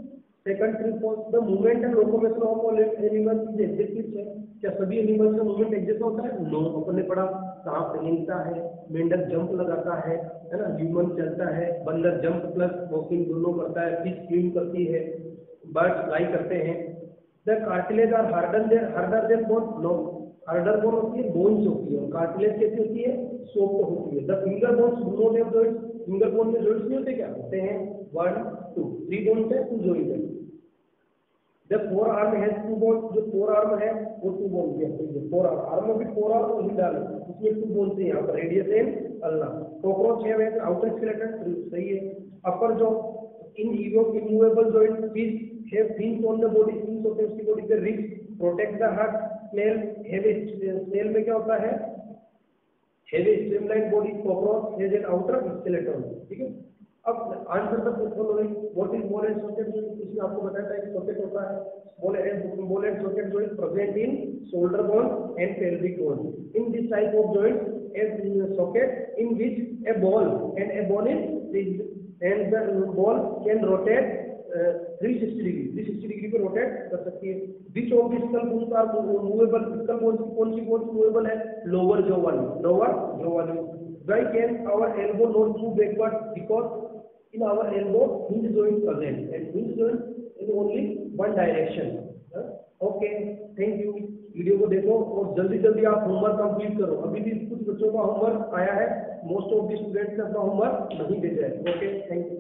Second trip the movement and locomotion of all animals is exist है, क्या सभी एनिमल्स का मूवमेंट एग्जिस्ट होता है, नो। अपन ने पढ़ा सांप रेंगता है, मेंढक जंप लगाता है ना, ह्यूमन चलता है, बंदर जंप प्लस वॉकिंग दोनों करता है, फिश स्विम करती है, बर्ड्स फ्लाई करते हैं। The cartilage are harder than bone, no, harder bone होती है, बोन्स होती है, और कार्टिलेज कैसी होती है, सॉफ्ट होती है। The finger bones do not have joints, finger bone में जॉइंट्स नहीं होते, क्या होते हैं, 1, 2, 3 बोन्स है, 2 जॉइंट है। The four arm has 2 bones, जो फोर आर्म है वो 2 बोन्स है, फोर आर्म में भी 4 आर्म और ही डाल, उसमें 2 बोन्स है, यहाँ पर रेडियस एंड अल्ला। कॉकरोच है वैसे आउटर स्केलेटन, सही है। अपर जो immovable joint, fish have fins on the body, fins होते हैं उसकी बॉडी पे, ribs protect the heart, snail have, snail में क्या होता है, heavy streamline body, cockroach has an outer skeleton, ठीक है। अब answer the following, what is ball and socket joint, इसमें आपको बताया था एक सॉकेट होता है, ball and socket joint present in shoulder bone and pelvic bone. In this type of joint as socket in which a ball and a bone is and the ball can rotate 360 degree पे rotate कर सकती है। Which of the skull bones are movable, skull bones की कौन सी bones movable है, lower jaw वाली। Why can our elbow not move backward? Because in our elbow hinge joint present and hinge joint in only one direction. Okay, thank you. Video को देखो और जल्दी आप होमवर्क कंप्लीट करो। अभी भी कुछ बच्चों का होमवर्क आया है, मोस्ट ऑफ द स्टूडेंट्स ने अपना होमवर्क नहीं भेजा है। Okay, thank you.